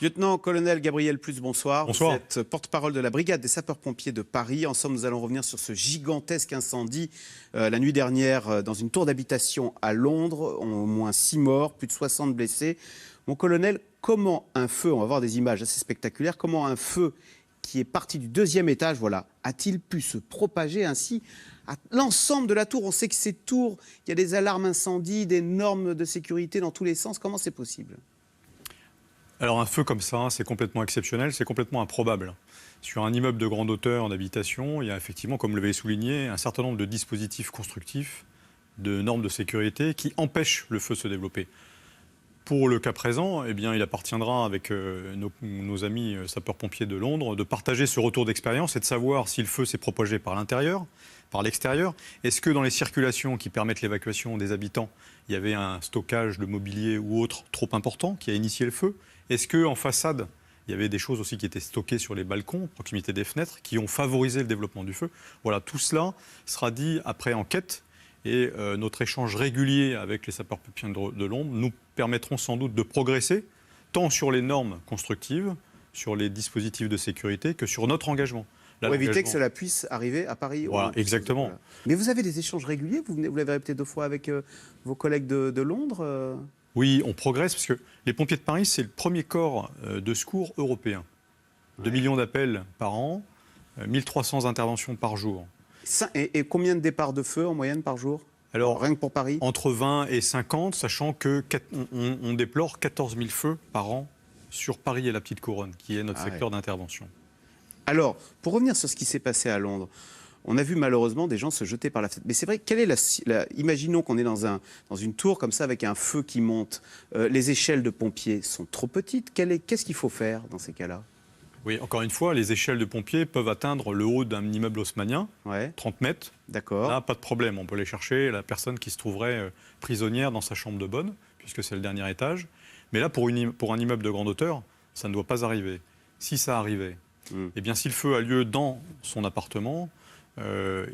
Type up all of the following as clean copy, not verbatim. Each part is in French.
Lieutenant-colonel Gabriel Plus, bonsoir. Bonsoir. Vous êtes porte-parole de la brigade des sapeurs-pompiers de Paris. Ensemble, nous allons revenir sur ce gigantesque incendie la nuit dernière dans une tour d'habitation à Londres. Au moins 6 morts, plus de 60 blessés. Mon colonel, comment un feu, on va voir des images assez spectaculaires, comment un feu qui est parti du 2e étage, voilà, a-t-il pu se propager ainsi à l'ensemble de la tour? On sait que ces tours, il y a des alarmes incendie, des normes de sécurité dans tous les sens. Comment c'est possible? Alors un feu comme ça, c'est complètement exceptionnel, c'est complètement improbable. Sur un immeuble de grande hauteur d'habitation, il y a effectivement, comme vous l'avez souligné, un certain nombre de dispositifs constructifs, de normes de sécurité qui empêchent le feu de se développer. Pour le cas présent, eh bien, il appartiendra avec nos amis sapeurs-pompiers de Londres de partager ce retour d'expérience et de savoir si le feu s'est propagé par l'intérieur, par l'extérieur. Est-ce que dans les circulations qui permettent l'évacuation des habitants, il y avait un stockage de mobilier ou autre trop important qui a initié le feu? Est-ce qu'en façade, il y avait des choses aussi qui étaient stockées sur les balcons, à proximité des fenêtres, qui ont favorisé le développement du feu? Voilà, tout cela sera dit après enquête. Et notre échange régulier avec les sapeurs-pompiers de Londres nous permettront sans doute de progresser, tant sur les normes constructives, sur les dispositifs de sécurité, que sur notre engagement. Pour éviter que cela puisse arriver à Paris. Voilà, exactement. Voilà. Mais vous avez des échanges réguliers? Vous l'avez répété 2 fois avec vos collègues de Londres Oui, on progresse, parce que les pompiers de Paris, c'est le premier corps de secours européen. 2 millions d'appels par an, 1300 interventions par jour. Et combien de départs de feu en moyenne par jour? Alors, rien que pour Paris? Entre 20 et 50, sachant qu'on déplore 14 000 feux par an sur Paris et la Petite Couronne, qui est notre secteur d'intervention. Alors, pour revenir sur ce qui s'est passé à Londres, on a vu malheureusement des gens se jeter par la fenêtre. Mais c'est vrai, quelle est imaginons qu'on est dans une tour comme ça avec un feu qui monte. Les échelles de pompiers sont trop petites. Qu'est-ce qu'il faut faire dans ces cas-là? Oui, encore une fois, les échelles de pompiers peuvent atteindre le haut d'un immeuble haussmannien, 30 mètres. D'accord. Là, pas de problème, on peut aller chercher la personne qui se trouverait prisonnière dans sa chambre de bonne, puisque c'est le dernier étage. Mais là, pour un immeuble de grande hauteur, ça ne doit pas arriver. Si ça arrivait, eh bien, si le feu a lieu dans son appartement,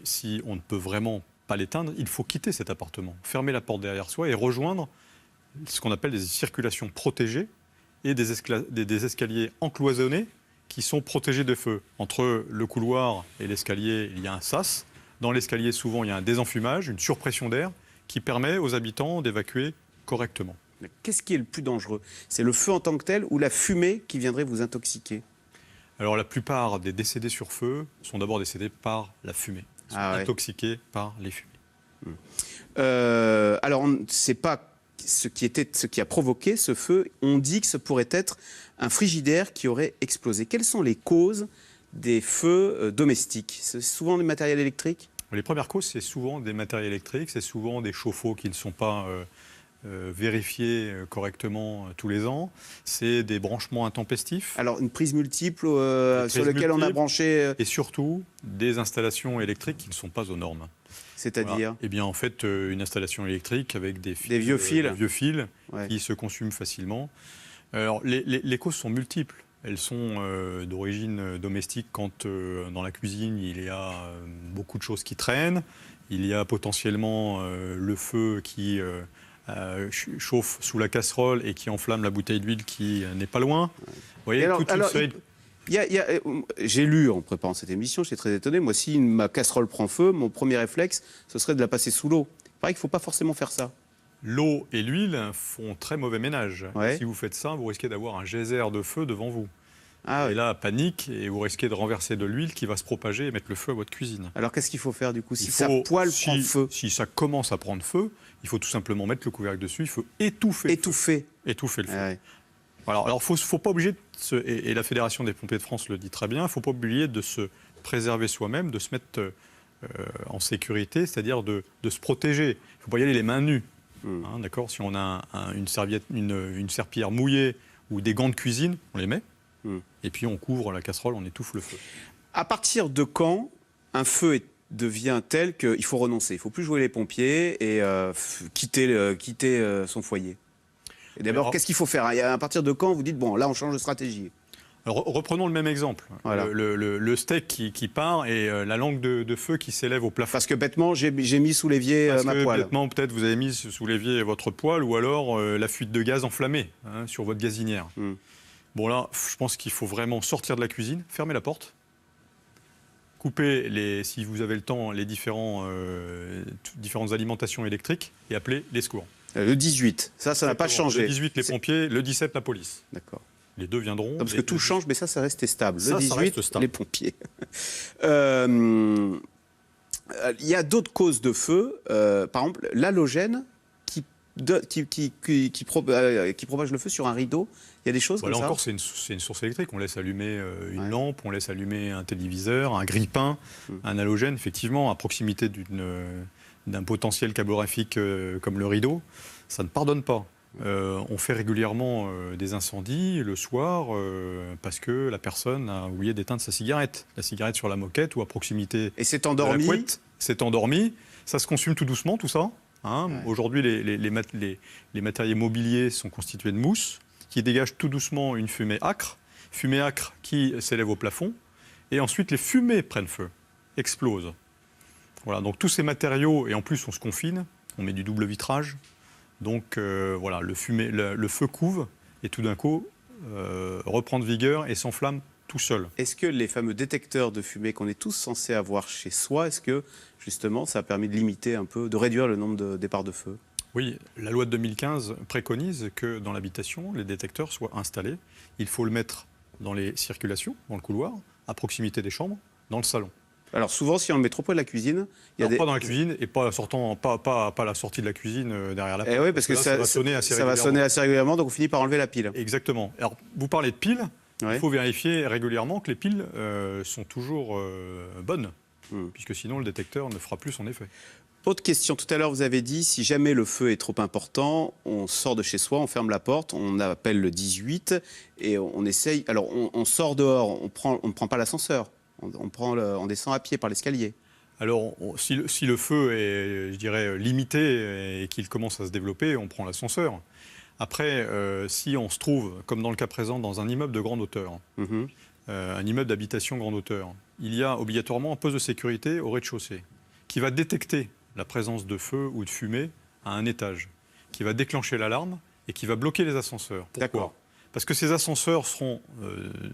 si on ne peut vraiment pas l'éteindre, il faut quitter cet appartement, fermer la porte derrière soi et rejoindre ce qu'on appelle des circulations protégées et des escaliers encloisonnés qui sont protégés de feu. Entre le couloir et l'escalier, il y a un sas. Dans l'escalier, souvent, il y a un désenfumage, une surpression d'air qui permet aux habitants d'évacuer correctement. Qu'est-ce qui est le plus dangereux? C'est le feu en tant que tel ou la fumée qui viendrait vous intoxiquer? Alors, la plupart des décédés sur feu sont d'abord décédés par la fumée. Ils sont intoxiqués par les fumées. Alors, on ne sait pas ce qui a provoqué ce feu. On dit que ce pourrait être un frigidaire qui aurait explosé. Quelles sont les causes des feux domestiques? C'est souvent du matériel électrique? Les premières causes, c'est souvent des matériels électriques, c'est souvent des chauffe-eau qui ne sont pas vérifiés correctement tous les ans. C'est des branchements intempestifs. Alors, une prise multiple sur laquelle on a branché... Et surtout, des installations électriques qui ne sont pas aux normes. C'est-à-dire voilà. Eh bien, en fait, une installation électrique avec des vieux fils, qui se consument facilement. Alors, les causes sont multiples. Elles sont d'origine domestique quand dans la cuisine, il y a beaucoup de choses qui traînent. Il y a potentiellement le feu qui chauffe sous la casserole et qui enflamme la bouteille d'huile qui n'est pas loin. Vous voyez, j'ai lu en préparant cette émission, j'étais très étonné. Moi, si ma casserole prend feu, mon premier réflexe, ce serait de la passer sous l'eau. Il paraît qu'il ne faut pas forcément faire ça. L'eau et l'huile font très mauvais ménage. Si vous faites ça, vous risquez d'avoir un geyser de feu devant vous. Et là, panique, et vous risquez de renverser de l'huile qui va se propager et mettre le feu à votre cuisine. Alors, qu'est-ce qu'il faut faire du coup si sa poêle prend feu? Si ça commence à prendre feu, il faut tout simplement mettre le couvercle dessus, il faut étouffer le feu. Alors, il ne faut pas oublier, et la Fédération des pompiers de France le dit très bien, il ne faut pas oublier de se préserver soi-même, de se mettre en sécurité, c'est-à-dire de se protéger. Il ne faut pas y aller les mains nues. D'accord ? Si on a une serpillière mouillée ou des gants de cuisine, on les met, et puis on couvre la casserole, on étouffe le feu. À partir de quand un feu devient tel qu'il faut renoncer? Il ne faut plus jouer les pompiers et quitter son foyer? Et d'abord, qu'est-ce qu'il faut faire? À partir de quand vous dites, bon, là, on change de stratégie? Alors, reprenons le même exemple. Voilà. Le steak qui part et la langue de feu qui s'élève au plafond. Parce que bêtement, j'ai mis sous l'évier ma poêle. Bêtement, peut-être, vous avez mis sous l'évier votre poêle ou alors la fuite de gaz enflammée sur votre gazinière. Bon là, je pense qu'il faut vraiment sortir de la cuisine, fermer la porte, couper, si vous avez le temps, les différentes alimentations électriques et appeler les secours. Le 18, ça n'a pas changé. Le 18, les pompiers, le 17, la police. D'accord. Les deux viendront. Non, parce que tout change, mais ça restait stable. Le 18, ça reste stable. Les pompiers. Il y a d'autres causes de feu, par exemple l'halogène qui propage le feu sur un rideau. Il y a des choses comme là ça. encore, c'est une source électrique. On laisse allumer une lampe, on laisse allumer un téléviseur, un grille-pain, un halogène, effectivement, à proximité d'un potentiel calorifique comme le rideau. Ça ne pardonne pas. On fait régulièrement des incendies le soir parce que la personne a oublié d'éteindre sa cigarette. La cigarette sur la moquette ou à proximité et c'est de endormi. la couette. C'est endormi. Ça se consume tout doucement, tout ça. Aujourd'hui, les matériaux mobiliers sont constitués de mousse qui dégagent tout doucement une fumée âcre qui s'élève au plafond. Et ensuite, les fumées prennent feu, explosent. Voilà, donc tous ces matériaux, et en plus on se confine, on met du double vitrage. Donc le feu couve et tout d'un coup reprend de vigueur et s'enflamme tout seul. Est-ce que les fameux détecteurs de fumée qu'on est tous censés avoir chez soi, est-ce que justement ça a permis de limiter un peu, de réduire le nombre de départs de feu? Oui, la loi de 2015 préconise que dans l'habitation, les détecteurs soient installés. Il faut le mettre dans les circulations, dans le couloir, à proximité des chambres, dans le salon. Alors souvent, si on le met trop près de la cuisine, pas dans la cuisine et pas la sortie de la cuisine derrière la porte. Oui, parce que ça va sonner assez régulièrement, donc on finit par enlever la pile. Exactement. Alors, vous parlez de piles, il faut vérifier régulièrement que les piles sont toujours bonnes, puisque sinon le détecteur ne fera plus son effet. Autre question, tout à l'heure vous avez dit, si jamais le feu est trop important, on sort de chez soi, on ferme la porte, on appelle le 18 et on essaye, alors on sort dehors, on ne prend pas l'ascenseur. On descend à pied par l'escalier. Alors, si le feu est, je dirais, limité et qu'il commence à se développer, on prend l'ascenseur. Après, si on se trouve, comme dans le cas présent, dans un immeuble de grande hauteur, un immeuble d'habitation grande hauteur, il y a obligatoirement un poste de sécurité au rez-de-chaussée qui va détecter la présence de feu ou de fumée à un étage, qui va déclencher l'alarme et qui va bloquer les ascenseurs. Pourquoi ? Parce que ces ascenseurs seront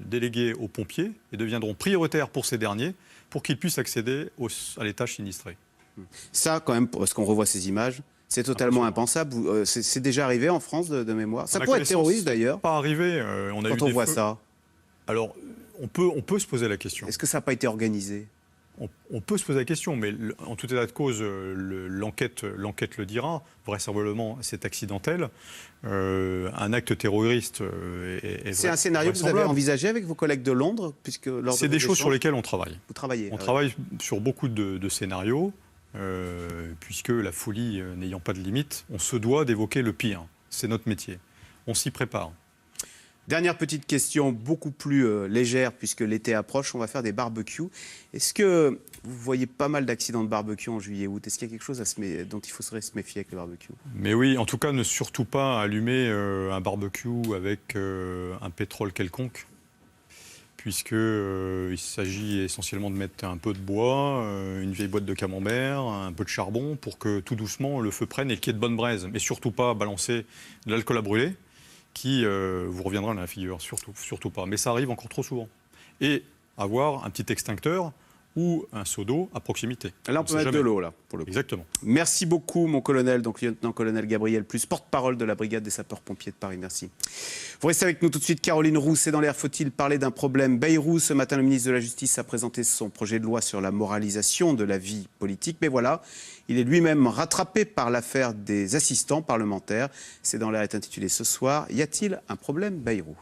délégués aux pompiers et deviendront prioritaires pour ces derniers pour qu'ils puissent accéder à l'étage sinistré. Ça, quand même, parce qu'on revoit ces images, c'est totalement impensable. C'est déjà arrivé en France de mémoire. Ça pourrait être terroriste d'ailleurs. Pas arrivé. Quand on voit ça. Alors, on peut se poser la question. Est-ce que ça n'a pas été organisé ? On peut se poser la question, mais en tout état de cause, l'enquête le dira. Vraisemblablement, c'est accidentel. Un acte terroriste c'est un scénario que vous avez envisagé avec vos collègues de Londres, c'est des choses sur lesquelles on travaille. Vous travaillez. On travaille sur beaucoup de scénarios, puisque la folie n'ayant pas de limite, on se doit d'évoquer le pire. C'est notre métier. On s'y prépare. Dernière petite question, beaucoup plus légère, puisque l'été approche, on va faire des barbecues. Est-ce que vous voyez pas mal d'accidents de barbecue en juillet-août? Est-ce qu'il y a quelque chose dont il faudrait se méfier avec le barbecue? Mais oui, en tout cas, ne surtout pas allumer un barbecue avec un pétrole quelconque, puisqu'il s'agit essentiellement de mettre un peu de bois, une vieille boîte de camembert, un peu de charbon, pour que tout doucement le feu prenne et qu'il y ait de bonnes braises. Mais surtout pas balancer de l'alcool à brûler, qui vous reviendra dans la figure, surtout pas. Mais ça arrive encore trop souvent. Et avoir un petit extincteur ou un seau d'eau à proximité. Là, on peut mettre de l'eau, là, pour le coup. Exactement. Merci beaucoup, mon colonel, donc lieutenant-colonel Gabriel Plus, porte-parole de la brigade des sapeurs-pompiers de Paris. Merci. Vous restez avec nous tout de suite. Caroline Roux, c'est dans l'air. Faut-il parler d'un problème Bayrou? Ce matin, le ministre de la Justice a présenté son projet de loi sur la moralisation de la vie politique. Mais voilà, il est lui-même rattrapé par l'affaire des assistants parlementaires. C'est dans l'air est intitulé ce soir. Y a-t-il un problème Bayrou?